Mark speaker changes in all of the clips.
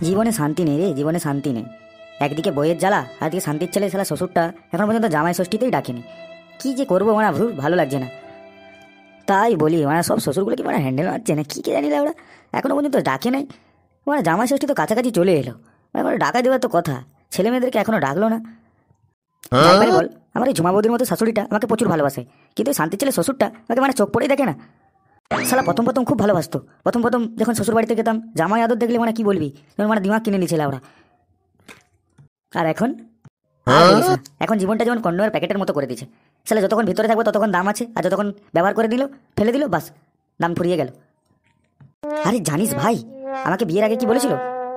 Speaker 1: জীবনে শান্তি নেই রে, জীবনে শান্তি নেই। একদিকে বইয়ের জ্বালা, একদিকে শান্তির ছেলে শালা শ্বশুরটা এখন পর্যন্ত জামাই ষষ্ঠীতেই ডাকেনি। কি যে করবো মানে ভালো লাগছে না। তাই বলি মানে সব শ্বশুরগুলো কি মানে হ্যান্ডেল মারছে না কি কে জানি না, ওরা এখনো পর্যন্ত ডাকে নাই। মানে জামাই ষষ্ঠী তো কাছাকাছি চলে এলো, মানে ডাকা দেওয়ার তো কথা, ছেলে মেয়েদেরকে এখনো ডাকলো না। যাই পারি বল, আমার এই ঝুমাবুদির মতো শাশুড়িটা আমাকে প্রচুর ভালোবাসে, কিন্তু শান্তির ছেলে শ্বশুরটা আমাকে মানে চোখ পড়েই দেখে না। শালা প্রথম খুব ভালোবাসতো, প্রথম যখন শ্বশুর বাড়িতে গেতাম জামাই আদর দেখলে মানে কি বলবি, মানে দিমাগ কিনে নিয়েছিল ওরা। আর এখন এখন জীবনটা যেমন কন্ডমের প্যাকেটের মতো করে দিয়েছে। শালা যতক্ষণ ভিতরে থাকবো ততক্ষণ দাম আছে, আর যতক্ষণ ব্যবহার করে দিল ফেলে দিল বাস দাম ফুরিয়ে গেল। আরে জানিস ভাই, আমাকে বিয়ের আগে কি বলেছিল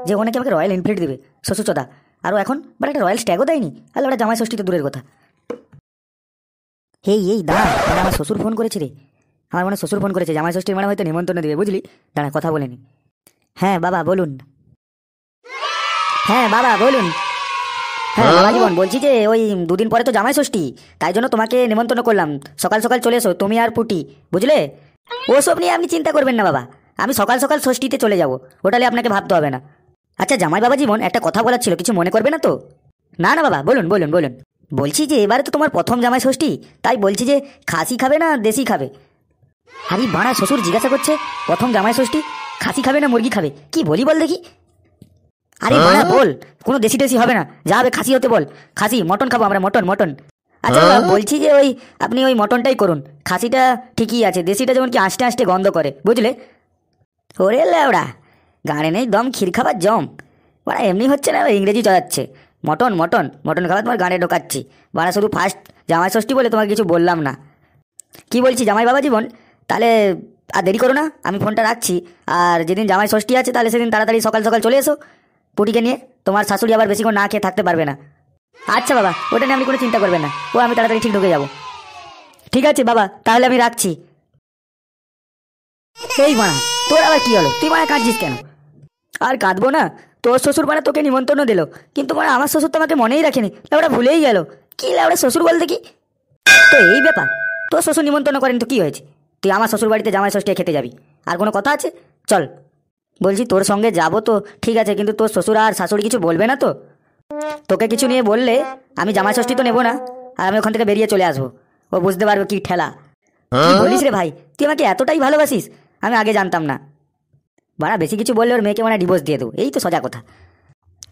Speaker 1: যে ও নাকি আমাকে রয়্যাল এনফিল্ড দেবে শ্বশুরচোদা, আর ও এখন বাট একটা রয়্যাল স্ট্যাগও দেয়নি। আরে ওটা জামাই ষষ্ঠী তো দূরের কথা। এই দাঁড়া, আমার শ্বশুর ফোন করেছে রে, আমার মনে শ্বশুর ফোন করেছে, জামাই ষষ্ঠীর মানে হয়তো নিমন্ত্রণ দেবে বুঝলি। দাঁড়া কথা বলে নি। হ্যাঁ বাবা বলুন। হ্যাঁ বাবা বলুন। হ্যাঁ বাবা জীবন বলছি যে ওই দুদিন পরে তো জামাই ষষ্ঠী, তাই জন্য তোমাকে নিমন্ত্রণ করলাম, সকাল সকাল চলে এসো তুমি আর পুটি, বুঝলে। ওসব নিয়ে আপনি চিন্তা করবেন না বাবা, আমি সকাল সকাল ষষ্ঠীতে চলে যাবো, ওটালে আপনাকে ভাবতে হবে না। আচ্ছা জামাই বাবা জীবন একটা কথা বলার ছিল, কিছু মনে করবে না তো? না না বাবা বলুন বলুন বলুন। বলছি যে এবারে তো তোমার প্রথম জামাই ষষ্ঠী, তাই বলছি যে খাসি খাবে না দেশি খাবে? আরে বাড়া শ্বশুর জিজ্ঞাসা করছে প্রথম জামাই ষষ্ঠী খাসি খাবে না মুরগি খাবে, কি বলি বল দেখি। আরে বাড়া বল, কোনো দেশি টেশি হবে না, যা হবে খাসি হতে বল, খাসি মটন খাবো আমরা, মটন মটন। আচ্ছা বাবা, বলছি যে ওই আপনি ওই মটনটাই করুন, খাসিটা ঠিকই আছে, দেশিটা যেমন কি আস্তে আস্তে গন্ধ করে বুঝলে। ওরে ল্যাওড়া, গাড়ে নেই দম ক্ষীর খাবার জম, বাড়া এমনি হচ্ছে না ইংরেজি চড়াচ্ছে। মটন মটন মটন খাবার তোমার গানে ঢোকাচ্ছি, বাড়া শুধু ফার্স্ট জামাই ষষ্ঠী বলে তোমাকে কিছু বললাম না। কি বলছি জামাই বাবা জীবন, তাহলে আর দেরি করো না, আমি ফোনটা রাখছি। আর যেদিন জামাই ষষ্ঠী আছে তাহলে সেদিন তাড়াতাড়ি সকাল সকাল চলে এসো পুটিকে নিয়ে, তোমার শাশুড়ি আবার বেশিক্ষণ না খেয়ে থাকতে পারবে না। আচ্ছা বাবা, ওটা নিয়ে আপনি কোনো চিন্তা করবেন না, ও আমি তাড়াতাড়ি ঠিক ঢুকে যাবো। ঠিক আছে বাবা, তাহলে আমি রাখছি। এই মানা, তোর আবার কি হলো, তুই মানে কাঁদছিস কেন? আর কাঁদবো না, তোর শ্বশুর মানে তোকে নিমন্ত্রণ দিল, কিন্তু মানে আমার শ্বশুর তো আমাকে মনেই রাখেনি, ওটা ভুলেই গেল। কি লাউড়া শ্বশুর বলতে কি? তো এই ব্যাপার, তোর শ্বশুর নিমন্ত্রণ করেন তো কি হয়েছে, তুই আমার শ্বশুর বাড়িতে জামাই ষষ্ঠী খেতে যাবি, আর কোনো কথা আছে? চল। বলছি তোর সঙ্গে যাবো তো ঠিক আছে, কিন্তু তোর শ্বশুর আর শাশুড়ি কিছু বলবে না তো? তোকে কিছু নিয়ে বললে আমি জামাই ষষ্ঠী তো নেবো না, আর আমি ওখান থেকে বেরিয়ে চলে আসবো, ও বুঝতে পারবে কি ঠেলা। কি বলিস রে ভাই, তুই আমাকে এতটাই ভালোবাসিস, আমি আগে জানতাম না। বাড়া বেশি কিছু বললে ওর মেয়েকে মানে ডিভোর্স দিয়ে দেবো, এই তো সোজা কথা।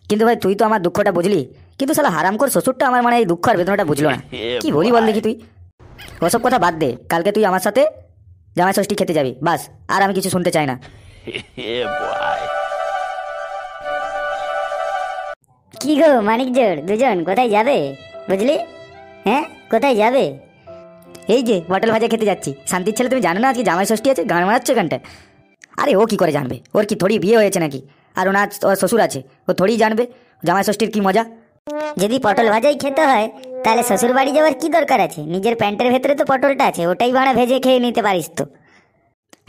Speaker 1: কিন্তু ভাই তুই তো আমার দুঃখটা বুঝলি, কিন্তু শালা হারামখোর শ্বশুরটা আমার মানে এই দুঃখ আর বেদনাটা বুঝলো না। কি বলি বল দেখি তুই, ওসব কথা বাদ দে, কালকে তুই আমার সাথে জামাই ষষ্ঠী খেতে যাবি বাস, আর আমি কিছু শুনতে চাই না।
Speaker 2: কি গো মানিক জোড়, দুজন কোথায় যাবে বুঝলি? হ্যাঁ কোথায় যাবে?
Speaker 1: এই যে পটল ভাজা খেতে যাচ্ছি। শান্তির ছেলে তুমি জানো না আজকে জামাই ষষ্ঠী আছে, গান মারাচ্ছ এখানটা? আরে ও কি করে জানবে, ওর কি থোড়ি বিয়ে হয়েছে নাকি, আর ওনার ওর শ্বশুর আছে, ও থোড়ি জানবে জামাই ষষ্ঠীর কি মজা।
Speaker 2: যদি পটল ভাজাই খেতে হয় তাহলে শ্বশুর বাড়ি যাওয়ার কি দরকার আছে? নিজের প্যান্টের ভেতরে তো পটলটা আছে, ওটাই ভাড়া ভেজে খেয়ে নিতে পারিস তো।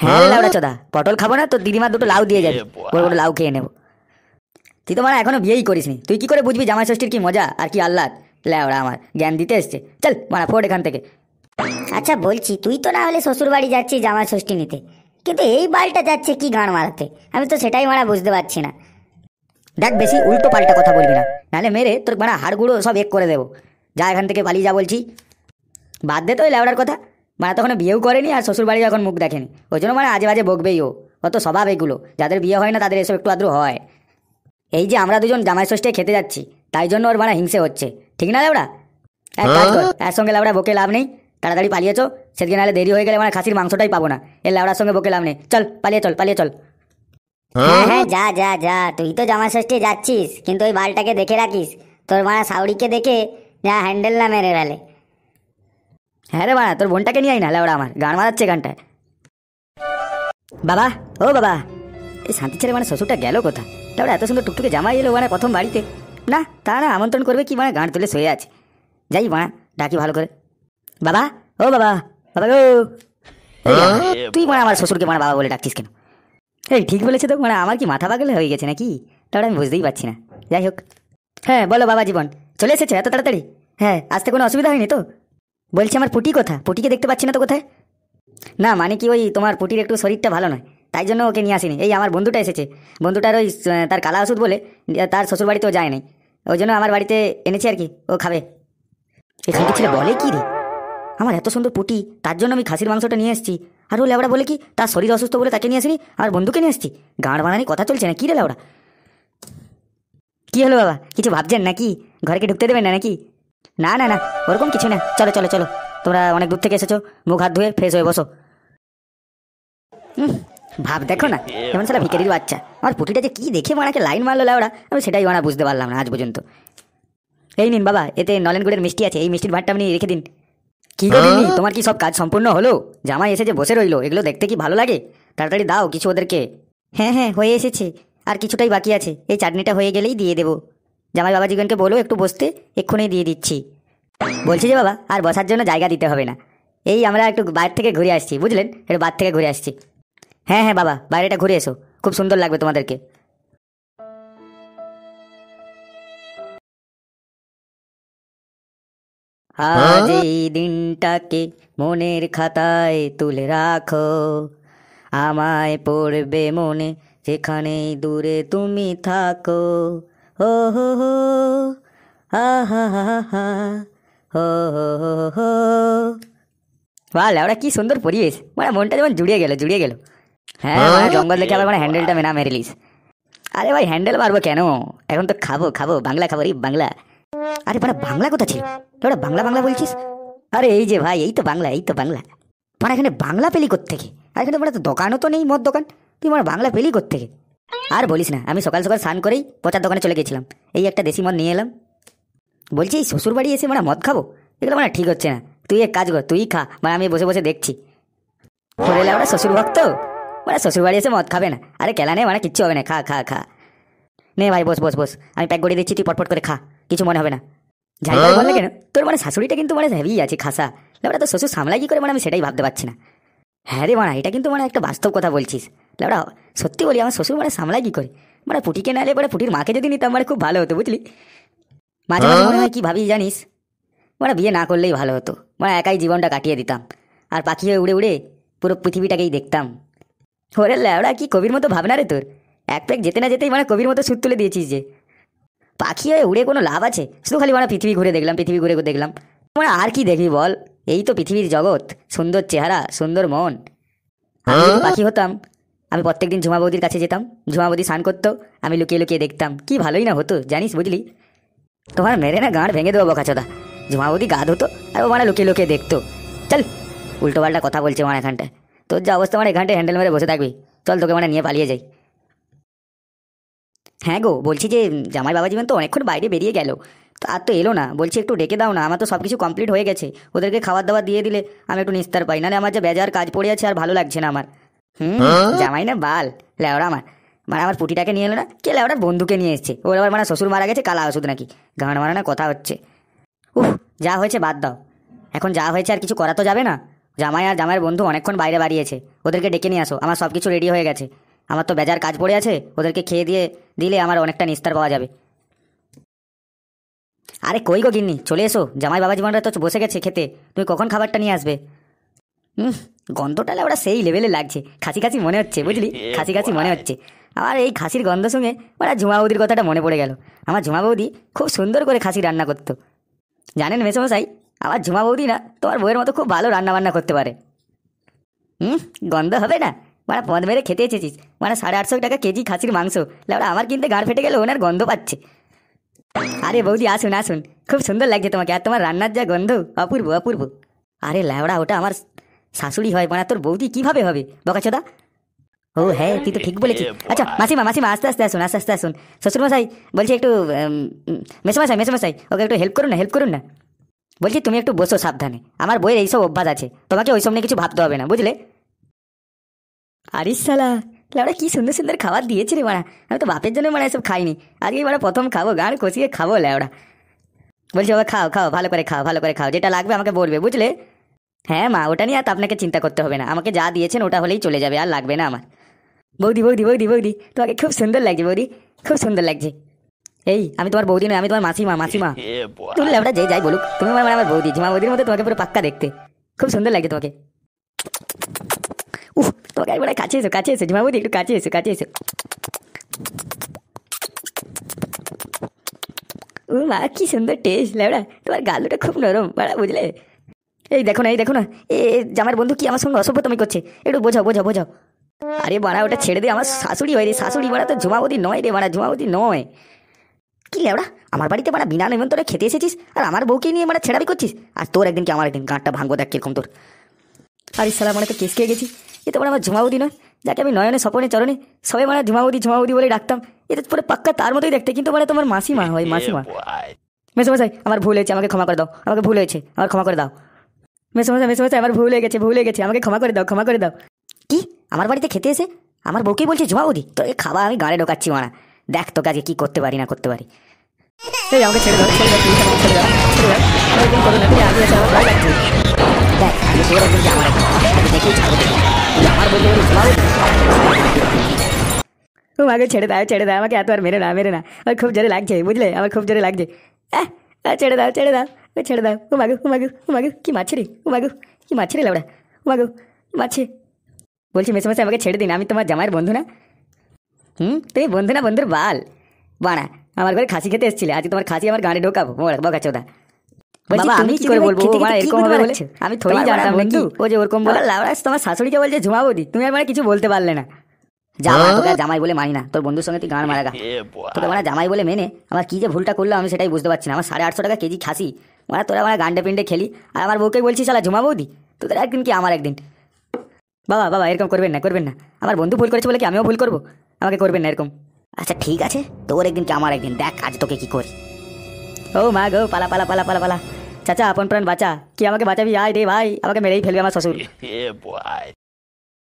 Speaker 1: হ্যাঁ লাউড়া চোদা, পটল খাবো না তো দিদিমার দুটো লাউ দিয়ে যাবে, বড় বড় লাউ খেয়ে নেবো। তুই তো মানে এখনো বিয়েই করিসনি, তুই কি করে বুঝবি জামাই ষষ্ঠীর কি মজা আর কি আহ্লাদ? ল্যাওড়া আমার জ্ঞান দিতে এসছে, চল মানে ফোট এখান থেকে।
Speaker 2: আচ্ছা বলছি, তুই তো না হলে শ্বশুর বাড়ি যাচ্ছিস জামাই ষষ্ঠী নিতে, কিন্তু এই বালটা যাচ্ছে কি গান মারাতে, আমি তো সেটাই মারা বুঝতে পারছি না।
Speaker 1: দেখ বেশি উল্টো পাল্টা কথা বলবি না, নাহলে মেরে তোর মানে হাড়গুলো সব এক করে দেবো। যা এখান থেকে পালিয়ে যা বলছি। বাদ দে তো ওই ল্যাওড়ার কথা, মানে তখন বিয়েও করেনি আর শ্বশুর বাড়ি যখন মুখ দেখেনি, ওই জন্য মানে আজে বাজে বকবেই ও, অত স্বভাব এগুলো, যাদের বিয়ে হয় না তাদের এসব একটু আদ্র হয়। এই যে আমরা দুজন জামাই ষষ্ঠী খেতে যাচ্ছি তাই জন্য ওর মানে হিংসে হচ্ছে, ঠিক না ল্যাওড়া? এক কাজ কর, এর সঙ্গে ল্যাওড়া বকে লাভ নেই, তাড়াতাড়ি পালিয়েছো, সেদিকে নাহলে দেরি হয়ে গেলে মানে খাসির মাংসটাই পাবো না, এর ল্যাওড়ার সঙ্গে বকে লাভ নেই, চল পালিয়ে চল পালিয়ে চল।
Speaker 2: হ্যাঁ হ্যাঁ যা যা যা, তুই তো জামাই ষষ্ঠী যাচ্ছিস, কিন্তু ওই বালটাকে দেখে রাখিস, তোর মারা সাউরিকে দেখে যা হ্যান্ডেল না মেরে ফেলে।
Speaker 1: হ্যাঁ রে বাড়া, তোর বোনটাকে নিয়ে আই না, ল্যাওড়া আমার গান মারাচ্ছে গানটায়। বাবা ও বাবা, এই শান্তি ছেলে মানে শ্বশুরটা গেল কোথা? ল্যাওড়া এত সুন্দর টুকটুকে জামাই এলো মানে প্রথম বাড়িতে, না তা না আমন্ত্রণ করবে কি মানে গান তুলে শুয়ে আছে। যাই বাড়া ডাকি ভালো করে, বাবা ও বাবা, বাবা গো। তুই মানে আমার শ্বশুরকে মানে বাবা বলে ডাকছিস কেন? এই ঠিক বলেছে তো, মানে আমার কি মাথা পাগল হয়ে গেছে নাকি, তাহলে আমি বুঝতেই পারছি না। যাই হোক, হ্যাঁ বলো বাবা জীবন, চলে এসেছে এত তাড়াতাড়ি? হ্যাঁ আসতে কোনো অসুবিধা হয়নি তো? বলছি আমার পুটি কোথা, পুটিকে দেখতে পাচ্ছি না তো কোথায়? না মানে কি ওই তোমার পুটির একটু শরীরটা ভালো নয়, তাই জন্য ওকে নিয়ে আসিনি। এই আমার বন্ধুটা এসেছে, বন্ধুটার ওই তার কালা ওষুধ বলে তার শ্বশুর বাড়িতেও যায় নাই, ওই জন্য আমার বাড়িতে এনেছি আর কি, ও খাবে। এখানে ছেলে বলে কি রে, আমার এত সুন্দর পুটি, তার জন্য আমি খাসির মাংসটা নিয়ে এসেছি, আর ও লেবড়া বলে কি তার শরীর অসুস্থ বলে তাকে নিয়ে আসিনি, আর বন্ধুকে নিয়ে এসেছি। গাঁড় বানানি কথা চলছে না কি রে লেবড়া? কি হলো বাবা, কিছু ভাবছেন নাকি? ঘরে কি ঢুকতে দেবেন না নাকি? না না না, ওরকম কিছু না, চলো চলো চলো, তোমরা অনেক দূর থেকে এসেছো, মুখ হাত ধুয়ে ফ্রেশ হয়ে বসো। ভাব দেখো না, এমন সালা ভিখারির বাচ্চা, আমার পুটিটা যে কি দেখে মানাকে লাইন মারলো লেবড়া, আমি সেটাই মানা বুঝতে পারলাম না আজ পর্যন্ত। এই নিন বাবা, এতে নলেন গুড়ের মিষ্টি আছে, এই মিষ্টির ভাতটা আপনি রেখে দিন। কি গো দিদি, তোমার কি সব কাজ সম্পূর্ণ হলো? জামাই এসে যে বসে রইলো, এগুলো দেখতে কি ভালো লাগে? তাড়াতাড়ি দাও কিছু ওদেরকে। হ্যাঁ হ্যাঁ হয়ে এসেছে, আর কিছুটাই বাকি আছে, এই চাটনিটা হয়ে গেলেই দিয়ে দেবো। জামাই বাবা জীবনকে বলো একটু বসতে, এক্ষুনি দিয়ে দিচ্ছি। বলছি যে বাবা, আর বসার জন্য জায়গা দিতে হবে না, এই আমরা একটু বাইরে থেকে ঘুরে আসছি, বুঝলেন, একটু বাইরে থেকে ঘুরে আসছি। হ্যাঁ হ্যাঁ বাবা, বাইরেটা ঘুরে এসো, খুব সুন্দর লাগবে তোমাদেরকে। আজ এই দিনটাকে মনের খাতায় তুলে রাখো, আমায় পড়বে মনে যেখানেই দূরে তুমি থাকো। ও হো হো, আহা হা হা, হো হো হো। বাহ লেওড়া কি সুন্দর পরিবেশ, মানে মনটা যেমন জুড়িয়ে গেল জুড়িয়ে গেল। হ্যাঁ মানে জঙ্গল দেখে আবার মানে হ্যান্ডেলটা না মেরেলিস। আরে ভাই হ্যান্ডেল মারবো কেন, এখন তো খাবো খাবো, বাংলা খাবো রে বাংলা। আরে পাড়া বাংলা কথা ছিল, তোরা বাংলা বাংলা বলছিস? আরে এই যে ভাই, এই তো বাংলা, এই তো বাংলা। পাড়া এখানে বাংলা পেলি কোত্থেকে? আর এখানে পাড়া তো দোকানও তো নেই, মদ দোকান, তুই মানে বাংলা পেলি কোত্থেকে? আর বলিস না, আমি সকাল সকাল স্নান করেই পচার দোকানে চলে গেছিলাম, এই একটা দেশি মদ নিয়ে এলাম। বলছি এই শ্বশুর বাড়ি এসে মানে মদ খাবো, এগুলো মানে ঠিক হচ্ছে না। তুই এক কাজ কর, তুই খা, মানে আমি বসে বসে দেখছি। হলে ওরা শ্বশুর ভক্ত, মানে শ্বশুর বাড়ি এসে মদ খাবে না? আরে কেলা নে, মানে কিচ্ছু হবে না, খা খা খা। নে ভাই বস বস বস, আমি প্যাক করে দিচ্ছি, তুই পটপট করে খা, কিছু মনে হবে না। যাই করে বললে কেন, তোর মানে শাশুড়িটা কিন্তু মানে হেভি আছে খাসা, লেবড়া তো শ্বশুর সামলাই কি করে, মানে আমি সেটাই ভাবতে পারছি না। হ্যাঁ রে মানা, এটা কিন্তু মানে একটা বাস্তব কথা বলছিস লেবড়া, সত্যি বলি আমার শ্বশুর মানে সামলাই কি করে, মানে পুটিকে না এলে পরে পুটির মাকে যদি নিতাম মানে খুব ভালো হতো বুঝলি। মাঝে মাঝে মনে হয় কি ভাবি জানিস, মানে বিয়ে না করলেই ভালো হতো, মানে একাই জীবনটা কাটিয়ে দিতাম, আর পাখি হয়ে উড়ে উড়ে পুরো পৃথিবীটাকেই দেখতাম। ওরে লেবড়া কি কবির মতো ভাবনা রে তোর, এক প্যাক যেতে না যেতেই মানে কবির মতো সুর তুলে দিয়েছিস যে। পাখি হয়ে উড়ে কোনো লাভ আছে, শুধু খালি মানে পৃথিবী ঘুরে দেখলাম, পৃথিবী ঘুরে দেখলাম, মানে আর কি দেখবি বল, এই তো পৃথিবীর জগৎ, সুন্দর চেহারা সুন্দর মন। আমি যদি পাখি হতাম, আমি প্রত্যেকদিন ঝুমা বৌদির কাছে যেতাম, ঝুমা বৌদি স্নান করতো, আমি লুকিয়ে লুকিয়ে দেখতাম, কি ভালোই না হতো জানিস বুঝলি। তোমার মেরে না গাঁড় ভেঙে দেবো বকাচোদা, ঝুমা বৌদি গা ধুতো আর ও মানে লুকিয়ে লুকিয়ে দেখতো। চল, উল্টো পাল্টা কথা বলছে মানে এখানটায়, তোর যা অবস্থা মানে এখানটায় হ্যান্ডেল মেরে বসে থাকবি, চল তোকে মানে নিয়ে পালিয়ে যাই। হ্যাঁ গো, বলছি যে জামাই বাবা জীবন তো অনেকক্ষণ বাইরে বেরিয়ে গেল, তো আর তো এলো না, বলছি একটু ডেকে দাও না, আমার তো সব কিছু কমপ্লিট হয়ে গেছে, ওদেরকে খাবার দাবার দিয়ে দিলে আমি একটু নিস্তার পাই, নাহলে আমার যে বেজার কাজ পড়ে আছে আর ভালো লাগছে না আমার। জামাই না বাল লেওড়া আমার, মানে আমার পুটিটাকে নিয়ে এলো না, কে লেওড়ার বন্ধুকে নিয়ে এসছে, ওর আবার মানে শ্বশুর মারা গেছে কালা ওষুধ নাকি, গাঁড় মারা না কথা হচ্ছে। উহ, যা হয়েছে বাদ দাও, এখন যা হয়েছে আর কিছু করা তো যাবে না। জামাই আর জামাইয়ের বন্ধু অনেকক্ষণ বাইরে বাড়িয়েছে, ওদেরকে ডেকে নিয়ে আসো, আমার সব কিছু রেডি হয়ে গেছে, আমার তো বেজার কাজ পড়ে আছে, ওদেরকে খেয়ে দিয়ে দিলে আমার অনেকটা নিস্তার পাওয়া যাবে। আরে কই গো গিন্নি, চলে এসো, জামাই বাবা জীবনটা তো বসে গেছে খেতে, তুমি কখন খাবারটা নিয়ে আসবে? গন্ধটা ওরা সেই লেভেলে লাগছে, খাসি খাসি মনে হচ্ছে বুঝলি, খাসি খাসি মনে হচ্ছে। আমার এই খাসির গন্ধ শুনে ওরা ঝুমা বৌদির কথাটা মনে পড়ে গেল, আমার ঝুমা বৌদি খুব সুন্দর করে খাসি রান্না করতো। জানেন মেসোমশাই, আমার ঝুমা বৌদি না তোমার বউয়ের মতো খুব ভালো রান্না বান্না করতে পারে। গন্ধ হবে না, মানে পদ মেরে খেতে এসেছিস, মানে 850 টাকা কেজি খাসির মাংস, লেবড়া আমার কিনতে গাড় ফেটে গেল, ওনার গন্ধ পাচ্ছে। আরে বৌদি আসুন আসুন, খুব সুন্দর লাগছে তোমাকে, আর তোমার রান্নার যা গন্ধ, অপূর্ব অপূর্ব। আরে লেবড়া ওটা আমার শাশুড়ি হয়, মানে তোর বৌদি কিভাবে হবে বকাচোদা? ও হ্যাঁ তুই তো ঠিক বলেছিস। আচ্ছা মাসিমা মাসিমা আস্তে আস্তে আসুন, আস্তে আস্তে আসুন। শ্বশুরমশাই বলছি একটু, মেসোমশাই মেসোমশাই ওকে একটু হেল্প করুন না, হেল্প করুন না। বলছি তুমি একটু বসো সাবধানে, আমার বইয়ের এইসব অভ্যাস আছে, তোমাকে ওইসব নিয়ে কিছু ভাবতে হবে না বুঝলে। আরে শালা লেবড়া কি সুন্দর সুন্দর খাবার দিয়েছে রে মারা, আমি তো বাপের জন্য মানে এসব খাইনি, আজকে মানে প্রথম খাবো, গান কষিয়ে খাবো লেবড়া। বলছি বাবা খাও খাও, ভালো করে খাও, ভালো করে খাও, যেটা লাগবে আমাকে বলবে বুঝলে। হ্যাঁ মা, ওটা নিয়ে আর আপনাকে চিন্তা করতে হবে না, আমাকে যা দিয়েছেন ওটা হলেই চলে যাবে, আর লাগবে না আমার। বৌদি বৌদি বৌদি বৌদি তোমাকে খুব সুন্দর লাগছে বৌদি, খুব সুন্দর লাগছে। এই আমি তোমার বৌদি নয়, আমি তোমার মাসিমা, মাসিমা। তুমি লেবড়া যে যাই বলুক, তুমি মানে আমার বৌদি, ঝিমা বৌদির মতো তোমাকে পুরো পাক্কা দেখতে, খুব সুন্দর লাগছে তোমাকে। উফ তোমাকে একবার কাছে এসো ঝুমা বৌদি, একটু কাছে এসো। ও মা কি সুন্দর টেস্ট লেবড়া, তোমার গালুটা খুব নরম বাড়া, বুঝলে? এই দেখো না এ জামার বন্ধু কি আমার সঙ্গে অসভ্যতমি করছে, একটু বোঝাও। আরে বাড়া ওটা ছেড়ে দে, আমার শাশুড়ি হয় রে, শাশুড়ি বাড়া তো ঝুমাবতী নয় রে বাড়া, ঝুমাবতী নয়। কি লেবড়া আমার বাড়িতে বাড়া বিনা নিমন্ত্রণে খেতে এসেছিস, আর আমার বউকে নিয়ে বাড়া ছেড়াবি করছিস, আর তোর একদিন কি আমার একদিন গাঁটটা ভাঙবো দেখ কিরকম তোর। আরে সালা মানে তো কেস খেয়ে গেছি, এ তো আমার ঝুমাবতী নয়, যাকে আমি নয়নে স্বপনে চরণে সবাই মানে ঝুমাবতী বলে ডাকতাম, এটা পুরো পাক্কা তার মতোই দেখতে, কিন্তু মানে তোমার মাসিমা হয়, মাসিমা। মেসোমশাই আমার ভুল হয়েছে, আমাকে ক্ষমা করে দাও, আমার ক্ষমা করে দাও। মেসোমশাই আমার ভুল হয়ে গেছে, আমাকে ক্ষমা করে দাও। কি আমার বাড়িতে খেতে এসে আমার বউকেই বলছি ঝুমাবতী, তোকে খাবার আমি গাড়ে ঢোকাচ্ছি মানা, দেখ তোকে আজকে কি করতে পারি না করতে পারি। এই আমাকে ছেড়ে দাও, please আমাকে ছেড়ে দাও। আমার একদিন করো না, তুমি আগে এসে আমার ভয় লাগছে। দেখ আমি তোর একদিন কি আমার একদিন, আজকে দেখেই ছাড়বো তোকে। তুই আমার বলতে বলি ঝুমাবতী। আমাকে ছেড়ে দাও, আমাকে এত আর মেরে না, আমার খুব জোরে লাগছে, বুঝলে? আমার খুব জোরে লাগছে। ছেড়ে দাও। ও মাগু কি মারছে রে, কি মারছে রে লাউড়া, মারছে। বলছি মেসোমশাই আমাকে ছেড়ে দিন, আমি তোমার জামাইয়ের বন্ধু না। তুমি বন্ধু না, বন্ধুর বাল বাড়া। আমার ঘরে খাসি খেতে এসেছিলে, আজকে তোমার খাসি আমার গাঁড়ে ঢোকাবো, বকাচোদা। বাবা আমি কি করে বলবো, এরকম হবে বলে আমি থোড়ি জানতাম নাকি ও যে ওরকম বলে। লাউড়া তোমার শাশুড়িকে বলছে ঝুমাবতী, তুমি আর মানে কিছু বলতে পারলে না। তোকে জামাই বলে মানি না, তোর বন্ধুর সঙ্গে তুই গান মারাগা। তোকে মানে জামাই বলে মেনে আমার কি যে ভুলটা করলো আমি সেটাই বুঝতে পারছি না। আমার 850 টাকা কেজি খাসি, মানে তোরা মানে গান্ডে পিন্ডে খেলি, আর আমার বউকে বলছিস শালা ঝুমাবতী। তোদের একদিন কি আমার একদিন। বাবা এরকম করবেন না, আমার বন্ধু ভুল করেছে বলে কি আমিও ভুল করবো? আমাকে করবেন না এরকম। আচ্ছা ঠিক আছে, তোর একদিন কি আমার একদিন, দেখ আজ তোকে কি করি। ও মা গো পালা। চাচা আপন প্রাণ বাঁচা, কি আমাকে বাঁচাবি? আয় রে ভাই, আমাকে মেরেই ফেলবে আমার শ্বশুর।